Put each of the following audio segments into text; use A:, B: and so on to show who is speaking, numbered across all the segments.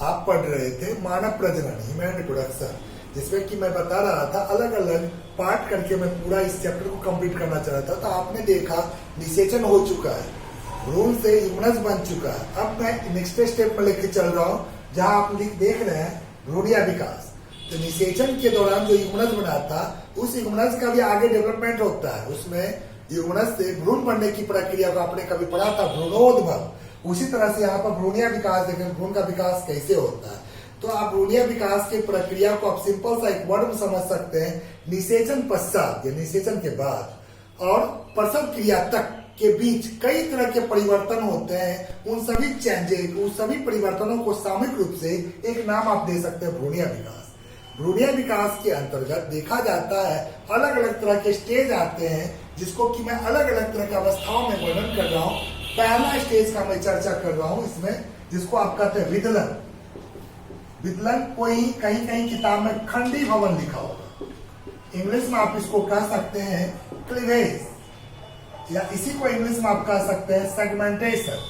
A: आप पढ़ रहे थे मानव प्रजनन, ह्यूमन रिप्रोडक्शन, जिसमें कि मैं बता रहा था अलग अलग पार्ट करके मैं पूरा इस चैप्टर को कंप्लीट करना चाह रहा था। तो आपने देखा निषेचन हो चुका है, भ्रूण से ह्यूमनस बन चुका है। अब मैं नेक्स्ट स्टेप में लेके चल रहा हूँ जहाँ आप देख रहे हैं भ्रूणीय विकास। तो निषेचन के दौरान जो ह्यूमनस बना था उस ह्यूमनस का भी आगे डेवलपमेंट होता है। उसमें ह्यूमनस से भ्रूण बनने की प्रक्रिया को आपने कभी पढ़ा था, भ्रूणोद्भव। उसी तरह से यहाँ पर भ्रूणीय विकास देखें, भ्रूण का विकास कैसे होता है। तो आप भ्रूणीय विकास की प्रक्रिया को आप सिंपल सा एक वर्ड में समझ सकते हैं, निषेचन पश्चात या निषेचन के बाद और प्रसव क्रिया तक के बीच कई तरह के परिवर्तन होते हैं। उन सभी चेंजेस, उन सभी परिवर्तनों को सामूहिक रूप से एक नाम आप दे सकते हैं, भ्रूणीय विकास। भ्रूणीय विकास के अंतर्गत देखा जाता है अलग अलग तरह के स्टेज आते हैं, जिसको कि मैं अलग अलग तरह की अवस्थाओं में वर्णन कर रहा हूँ। पहला स्टेज का मैं चर्चा कर रहा हूँ इसमें, जिसको आप कहते हैं विदलन। विदलन कोई कहीं कहीं किताब में खंडी भवन लिखा होगा, इंग्लिश में आप इसको कह सकते हैं क्लीवेज, या इसी को इंग्लिश में आप कह सकते हैं सेगमेंटेशन।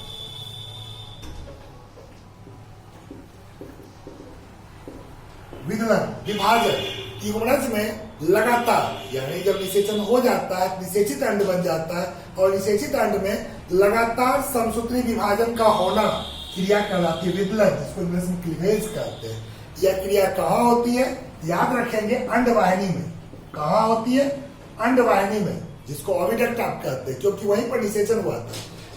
A: विदलन विभाजन ह्यूमनस में लगातार, यानी जब निषेचन हो जाता है निषेचित अंड बन जाता है और निषेचित अंड में लगातार समसूत्री विभाजन का होना क्रिया कहलाती है विदलन, जिसको इंग्लिश में क्लीवेज कहते हैं। यह क्रिया कहाँ होती है? याद रखेंगे अंडवाहिनी में। कहाँ होती है? अंडवाहिनी में, जिसको ओविडक्ट आप कहते हैं, क्योंकि वहीं पर निषेचन हुआ था।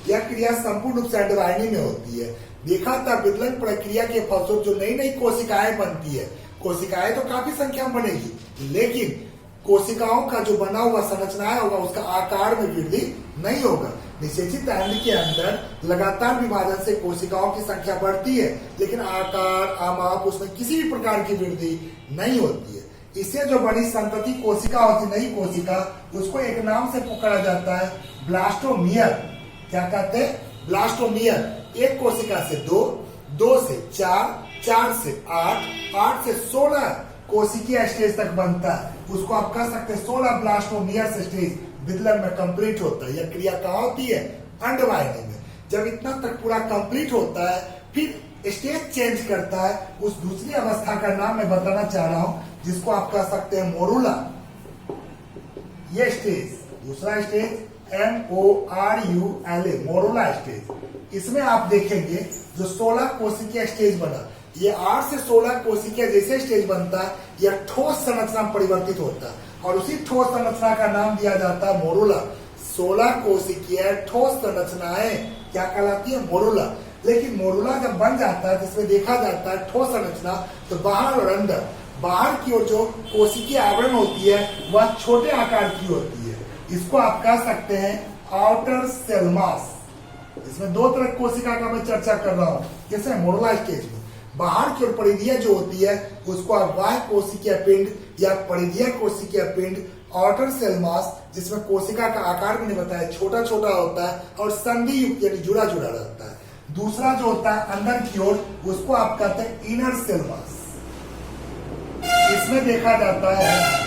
A: यह क्रिया संपूर्ण रूप से अंडवाहिनी में होती है। देखा था विदलन प्रक्रिया के फलस्वरूप जो नई नई कोशिकाएं बनती है, कोशिकाएं तो काफी संख्या में बनेगी, लेकिन कोशिकाओं का जो बना हुआ संरचना होगा उसका आकार में वृद्धि नहीं होगा। निषेचित अंड के अंदर लगातार विभाजन से कोशिकाओं की संख्या बढ़ती है, लेकिन आकार आमाप उसमें किसी भी प्रकार की वृद्धि नहीं होती है। इससे जो बड़ी संतति कोशिका होती, नई कोशिका, उसको एक नाम से पुकारा जाता है ब्लास्टोमियर। क्या कहते हैं? ब्लास्टोमियर। एक कोशिका से 2, 2 से 4, 4 से 8, 8 से 16 कोशिकीय स्टेज तक बनता है। उसको आप कह सकते हैं 16 ब्लास्टोमियर स्टेज विदलन में कंप्लीट होता है। यह क्रिया कहाँ होती है? अंडवाहिनी में। जब इतना तक पूरा कंप्लीट होता है, फिर स्टेज चेंज करता है। उस दूसरी अवस्था का नाम मैं बताना चाह रहा हूं, जिसको आप कह सकते हैं मोरूला। ये स्टेज, दूसरा स्टेज MORULA, मोरूला स्टेज। इसमें आप देखेंगे जो 16 कोशिकीय स्टेज बना, ये 8 से 16 कोशिकीय जैसे स्टेज बनता है, यह ठोस संरचना परिवर्तित होता है और उसी ठोस संरचना का नाम दिया जाता है मोरूला। 16 कोशिकीय ठोस संरचनाएं क्या कहलाती है? मोरूला। लेकिन मोरूला जब बन जाता है, जिसमें देखा जाता है ठोस संरचना, तो बाहर और अंदर, बाहर की ओर जो कोशिकीय आवरण होती है वह छोटे आकार की होती है। इसको आप कह सकते हैं आउटर सेल मास। इसमें 2 तरह कोशिका का मैं चर्चा कर रहा हूँ, जैसे मोरूला स्टेज में बाहर की ओर परिधीय जो होती है उसको आप बाह्य कोशिकीय पिंड या परिधीय कोशिकीय पिंड, आउटर सेल मास, जिसमें कोशिका का आकार मैंने बताया छोटा छोटा होता है और संधि युक्त यानी जुड़ा जुड़ा रहता है। दूसरा जो होता है अंदर की ओर, उसको आप कहते हैं इनर सेल मास। इसमें देखा जाता है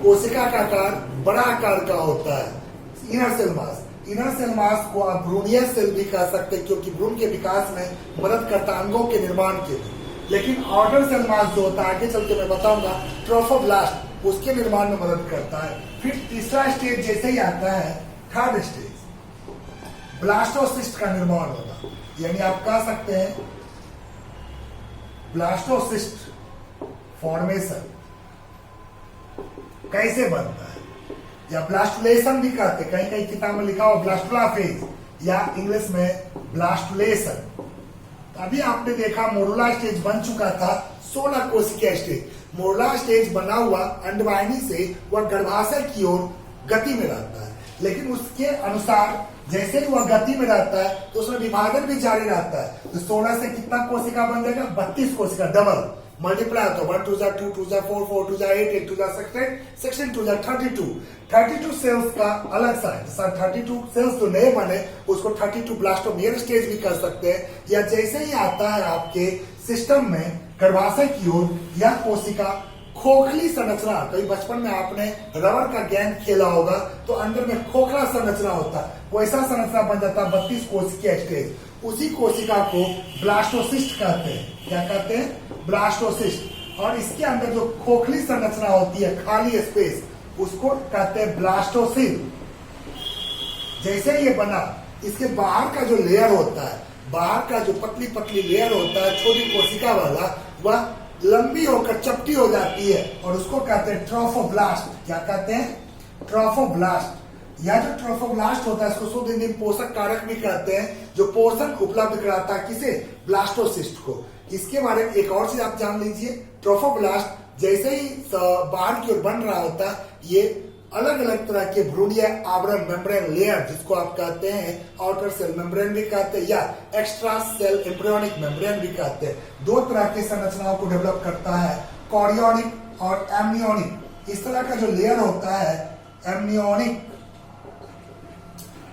A: कोशिका का आकार बड़ा आकार का होता है, inner cell mass. Inner cell mass को आप भ्रूणीय सेल भी कह सकते हैं, क्योंकि भ्रूण के विकास में मदद करता है अंगों के निर्माण के लिए। लेकिन आउटर सेल मास जो होता है, आगे चल के मैं बताऊंगा, ट्रोफोब्लास्ट, उसके निर्माण में मदद करता है। फिर तीसरा स्टेज जैसे ही आता है, थर्ड स्टेज ब्लास्टोसिस्ट का निर्माण होगा, यानी आप कह सकते हैं ब्लास्टोसिस्ट फॉर्मेशन कैसे बनता है, या ब्लास्टुलेशन भी कहते हैं। कहीं कहीं किताब में लिखा हो ब्लास्टुला फेज या इंग्लिश में ब्लास्टुलेशन। अभी आपने देखा मोरूला स्टेज बन चुका था, 16 कोशिकीय स्टेज। मोरूला स्टेज बना हुआ अंडवाहिनी से वह गर्भाशय की ओर गति में रहता है, लेकिन उसके अनुसार जैसे ही वह गति में रहता है तो उसमें विभाजन भी जारी रहता है। तो 16 से कितना कोशिका बन जाएगा? 32 कोशिका, डबल मल्टीप्लाई होता है। 1 2 2 2 4 4 2 8 8 2 16 16 2 32 32 सेल्स का अलग साइज। 32 सेल्स जो नए बने उसको 32 ब्लास्टोमियर स्टेज भी कर सकते हैं। या जैसे ही आता है आपके सिस्टम में गर्भाशय की ओर, यह कोशिका खोखली संरचना, कई बचपन में आपने रबर का गेंद खेला होगा तो अंदर में खोखला संरचना होता है, वैसा संरचना बन जाता है 32 कोशिकीय स्टेज। उसी कोशिका को ब्लास्टोसिस्ट कहते हैं। क्या कहते हैं? ब्लास्टोसिस्ट। और इसके अंदर जो खोखली संरचना होती है, खाली स्पेस, उसको कहते हैं ब्लास्टोसिल। जैसे ये बना, इसके बाहर का जो लेयर होता है, बाहर का जो पतली पतली लेयर होता है छोटी कोशिका वाला, वह लंबी होकर चपटी हो जाती है और उसको कहते हैं ट्रोफोब्लास्ट। क्या कहते हैं? ट्रोफोब्लास्ट। यह जो ट्रोफोब्लास्ट होता है इसको शुद्ध हिंदी में पोषक कारक भी कहते हैं, जो पोषण उपलब्ध कराता है किसे? ब्लास्टोसिस्ट को। इसके बारे में एक और चीज आप जान लीजिए, ट्रोफोब्लास्ट जैसे ही बाहर की ओर बन रहा होता है, ये अलग अलग तरह के भ्रूणीय आवरण मेम्ब्रेन लेयर, जिसको आप कहते हैं आउटर सेल मेम्ब्रेन भी कहते हैं या एक्स्ट्रा सेल एम्ब्रियोनिक मेम्ब्रेन भी कहते हैं। दो तरह की संरचनाओं को डेवलप करता है, कॉरियोनिक और एमनियोनिक। इस तरह का जो लेयर होता है एमनियोनिक,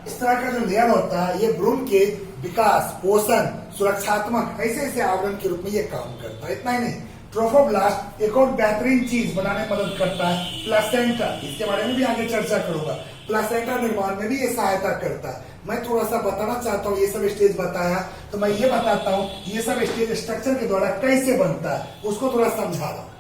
A: इस तरह का जो लेयर होता है, ये भ्रूण के विकास, पोषण, सुरक्षात्मक ऐसे ऐसे आवरण के रूप में ये काम करता है। इतना ही नहीं, ट्रोफोब्लास्ट एक और बेहतरीन चीज बनाने में मदद करता है, प्लासेंटा। इसके बारे में भी आगे चर्चा करूंगा। प्लासेंटा निर्माण में भी ये सहायता करता है। मैं थोड़ा सा बताना चाहता हूँ, ये सब स्टेज बताया तो मैं ये बताता हूँ ये सब स्टेज स्ट्रक्चर के द्वारा कैसे बनता है, उसको थोड़ा समझा रहा हूँ।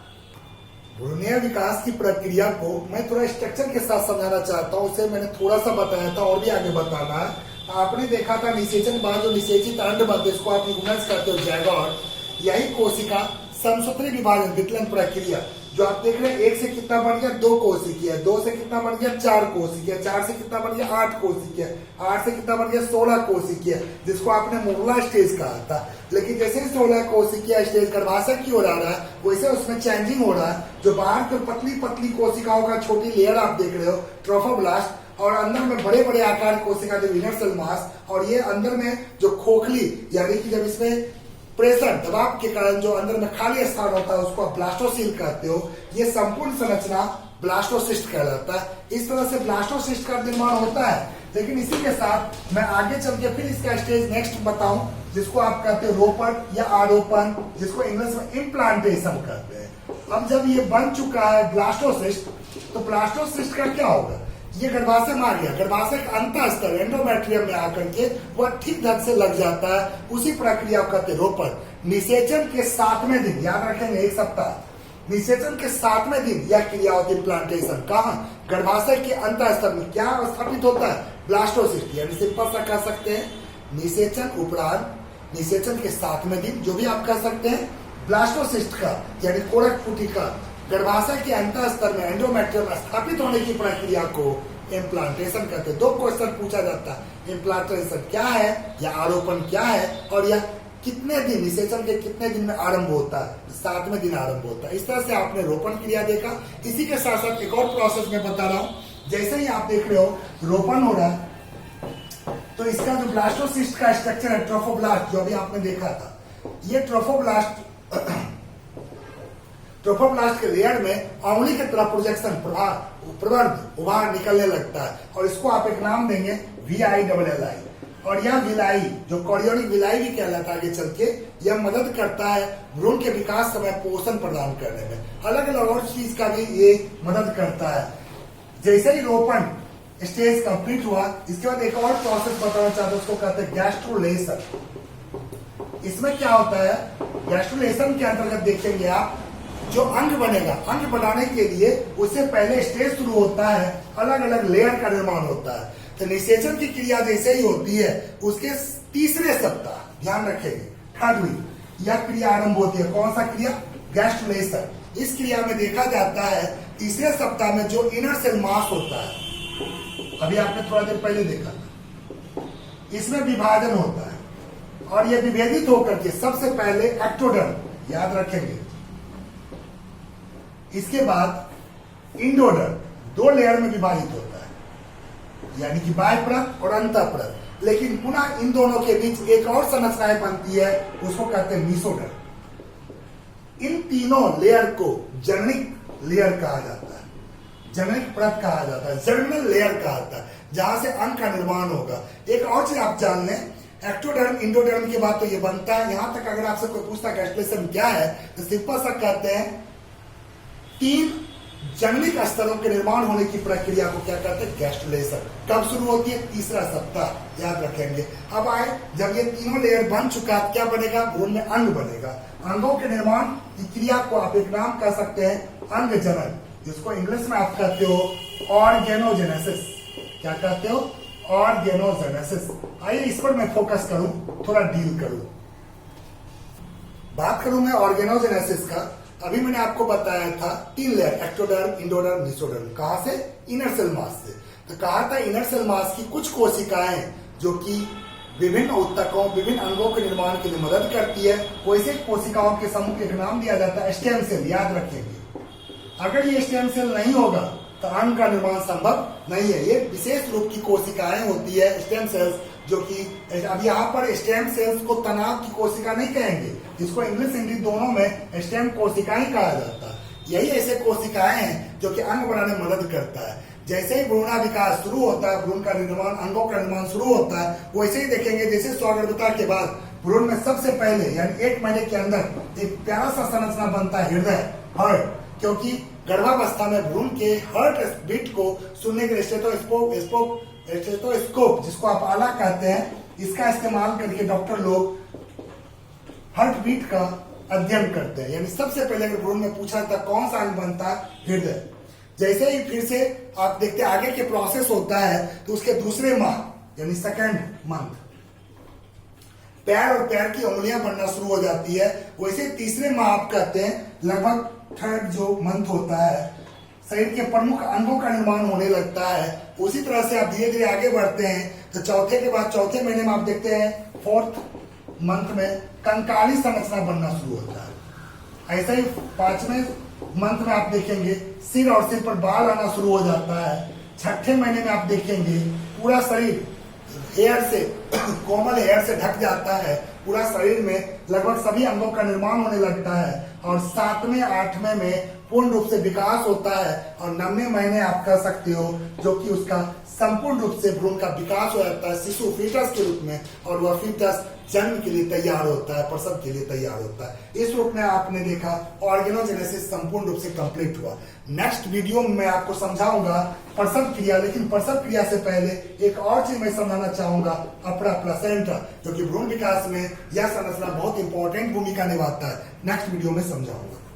A: भ्रूणीय विकास की प्रक्रिया को मैं थोड़ा स्ट्रक्चर के साथ समझाना चाहता हूँ। उसे मैंने थोड़ा सा बताया था और भी आगे बताना है। आपने देखा था निषेचन के बाद जो निषेचित अंड बनते, इसको आप यूनस कहते हो, जैगोट। यही कोशिका समसूत्री विभाजन विकलन प्रक्रिया जो आप देख रहे हैं, एक से कितना बन गया? 2 कोशिकीय, 2 से कितना बन गया? 4 कोशिकीय, 4 से कितना बन गया? 8 कोशिकीय, 8 से कितना बन गया? 16 कोशिकीय, जिसको आपने मोरला स्टेज कहा था। लेकिन जैसे 16 कोशिकीय स्टेज गर्भाशय की ओर आ रहा है, वैसे उसमें चेंजिंग हो रहा है। जो बाहर की पतली पतली कोशिकाओं का छोटी लेयर आप देख रहे हो, ट्रोफोब्लास्ट, और अंदर में बड़े बड़े आकार कोशिका जो इनर सेल मास, और ये अंदर में जो खोखली, यानी कि जब इसमें प्रेशर दबाव के कारण जो अंदर में खाली स्थान होता है, उसको आप ब्लास्टोसिल कहते हो। ये संपूर्ण संरचना ब्लास्टोसिस्ट कहलाता है। इस तरह से ब्लास्टोसिस्ट का निर्माण होता है। लेकिन इसी के साथ मैं आगे चल के फिर इसका स्टेज नेक्स्ट बताऊं, जिसको आप कहते हो रोपण या आरोपण, जिसको इंग्लिश में इम्प्लांटेशन कहते हैं। अब जब ये बन चुका है ब्लास्टोसिस्ट, तो ब्लास्टोसिस्ट का क्या होगा? ये गर्भाशय में आ गया, गर्भाशय का अंत स्तर एंडोमेट्रियम में आकर के वह ठीक ढंग से लग जाता है। उसी प्रक्रिया को कहते हैं रोपण। निषेचन के 7वें दिन, याद रखेंगे 1 सप्ताह, निषेचन के 7वें दिन यह क्रिया होती है प्लांटेशन। कहाँ? गर्भाशय के अंत स्तर में। क्या स्थापित होता है? ब्लास्टोसिस्ट। यानी सिंपल सा कह सकते हैं, निषेचन उपरांत, निषेचन के 7वें दिन, जो भी आप कह सकते हैं, ब्लास्टोसिस्ट का यानी कोरक पुटिका गर्भाशय के अंत स्तर में एंडोमेट्रियम में स्थापित होने की प्रक्रिया को इम्प्लांटेशन कहते हैं। 2 क्वेश्चन पूछा जाता है, इम्प्लांटेशन क्या है या आरोपण क्या है, और यह कितने दिन, निषेचन के कितने दिन में आरंभ होता है? 7वें दिन आरंभ होता है। इस तरह से आपने रोपण क्रिया देखा। इसी के साथ साथ एक और प्रोसेस में बता रहा हूँ। जैसे ही आप देख रहे हो रोपण हो रहा है, तो इसका जो ब्लास्टोसिस्ट का स्ट्रक्चर है, ट्रोफोब्लास्ट, जो अभी आपने देखा था, ये ट्रोफोब्लास्ट के लेयर में अंगुली की तरह प्रोजेक्शन प्रवर्ध उभार निकलने लगता है, और इसको आप एक नाम देंगे VILLI। और यह विलाई, जो कॉरियोनिक विलाई भी कहलाता है, आगे चल के यह मदद करता है भ्रूण के विकास समय पोषण प्रदान करने में। अलग अलग और चीज का भी ये मदद करता है। जैसे ही रोपण स्टेज कंप्लीट हुआ, इसके बाद एक और प्रोसेस बताना चाहता हूं, उसको कहते हैं गैस्ट्रुलेशन। इसमें क्या होता है? गैस्ट्रुलेशन के अंतर्गत देखेंगे आप, जो अंग बनेगा, अंग बनाने के लिए उससे पहले स्टेज शुरू होता है, अलग अलग लेयर का निर्माण होता है। तो निषेचन की क्रिया जैसे ही होती है, उसके 3रे सप्ताह, ध्यान रखेंगे, 3rd वीक, यह क्रिया आरंभ होती है। कौन सा क्रिया? गैस्ट्रुलेशन। इस क्रिया में देखा जाता है 3रे सप्ताह में जो इनर सेल मास होता है, अभी आपने थोड़ा देर पहले देखा था, इसमें विभाजन होता है, और यह विभेदित होकर के सबसे पहले एक्टोडर्म, याद रखेंगे, इसके बाद इंडोडर्म, 2 लेयर में विभाजित होता है, यानी कि बाह्य परत और अंतःपरत। लेकिन पुनः इन दोनों के बीच एक और संरचना बनती है, उसको कहते हैं मीसोडर्म। इन तीनों लेयर को जननिक लेयर कहा जाता है, जननिक परत कहा जाता है, जर्मिनल लेयर कहा जाता है, जहां से अंग का निर्माण होगा। एक और चीज आप जान लें, एक्टोडर्म इंडोडर्म के बाद तो ये बनता है। यहां तक अगर आपसे कोई पूछता है गैस्ट्रुलेशन क्या है, तो सिंपल सा कहते हैं 3 जंगलिक स्तरों के निर्माण होने की प्रक्रिया को क्या कहते हैं? गैस्ट्रुलेशन। कब शुरू होती है? तीसरा सप्ताह, याद रखेंगे। अब आए, जब ये तीनों लेयर बन चुका है, क्या बनेगा? भ्रूण में अंग बनेगा। अंगों के निर्माण की क्रिया को आप एक नाम कह सकते हैं, अंग जनन, जिसको इंग्लिश में आप कहते हो ऑर्गेनोजेनेसिस। क्या कहते हो? ऑर्गेनोजेनेसिस। आइए इस पर मैं फोकस करूं, थोड़ा डील करूं, बात करूं मैं ऑर्गेनोजेनेसिस का। अभी मैंने आपको बताया था 3 लेयर, एक्टोडर्म, इंडोडर्म, मेसोडर्म। कहां से? इनर सेल मास से। तो कहा था इनर सेल मास की कुछ कोशिकाएं जो कि विभिन्न ऊतकों, विभिन्न अंगों के निर्माण के लिए मदद करती है, वैसे कोशिकाओं के समूह के नाम दिया जाता है स्टेम सेल। याद रखेंगे, अगर ये स्टेम सेल नहीं होगा तो अंग का निर्माण संभव नहीं है। ये विशेष रूप की कोशिकाएं होती है, स्टेम सेल्स, जो कि अब यहाँ पर स्टेम सेल्स को तनाव की कोशिका नहीं कहेंगे, इसको इंग्लिश हिंदी दोनों में स्टेम कोशिकाएं कहा जाता है। यही ऐसे कोशिकाएं हैं जो कि अंग बनाने में मदद करता है। जैसे ही भ्रूणा विकास शुरू होता है, भ्रूण का निर्माण, अंगों का निर्माण शुरू होता है, वैसे ही देखेंगे जैसे स्वगर्भता के बाद भ्रूण में सबसे पहले यानी 1 महीने के अंदर एक प्यारा सा संरचना बनता है, हृदय, हार्ट। क्योंकि गर्भावस्था में भ्रूण के हार्ट बीट को सुनने के लिए स्टेथोस्कोप, जिसको आप आला कहते हैं, इसका इस्तेमाल करके डॉक्टर लोग हार्ट बीट का अध्ययन करते हैं। यानी सबसे पहले अगर भ्रूण में पूछा था कौन सा अंग बनता है? हृदय। जैसे ही फिर से आप देखते हैं आगे के प्रोसेस होता है, तो उसके दूसरे माह यानी सेकेंड मंथ पैर और पैर की उंगलियां बनना शुरू हो जाती है। वैसे तीसरे माह आप कहते हैं, लगभग थर्ड जो मंथ होता है, शरीर के प्रमुख अंगों का निर्माण होने लगता है। उसी तरह से आप धीरे धीरे आगे बढ़ते हैं, तो चौथे के बाद चौथे महीने में आप देखते हैं 4th मंथ में कंकाली संरचना बनना शुरू होता है। ऐसे ही 5वें मंथ में आप देखेंगे सिर और सिर पर बाल आना शुरू हो जाता है। 6ठे महीने में आप देखेंगे पूरा शरीर हेयर से, कोमल हेयर से ढक जाता है। पूरा शरीर में लगभग सभी अंगों का निर्माण होने लगता है। और 7वें 8वें में पूर्ण रूप से विकास होता है। और 9वें महीने आप कह सकते हो जो कि उसका संपूर्ण रूप से भ्रूण का विकास हो जाता है शिशु फीटस के रूप में, और वह फीटस जन्म के लिए तैयार होता है, प्रसव के लिए तैयार होता है। इस रूप में आपने देखा ऑर्गेनोजेनेसिस संपूर्ण रूप से कंप्लीट हुआ। नेक्स्ट वीडियो में मैं आपको समझाऊंगा प्रसव क्रिया, लेकिन प्रसव क्रिया से पहले एक और चीज मैं समझाना चाहूंगा, अपरा प्लेसेंटा, जो कि भ्रूण विकास में यह संरचना बहुत इंपॉर्टेंट भूमिका निभाता है। नेक्स्ट वीडियो में समझाऊंगा।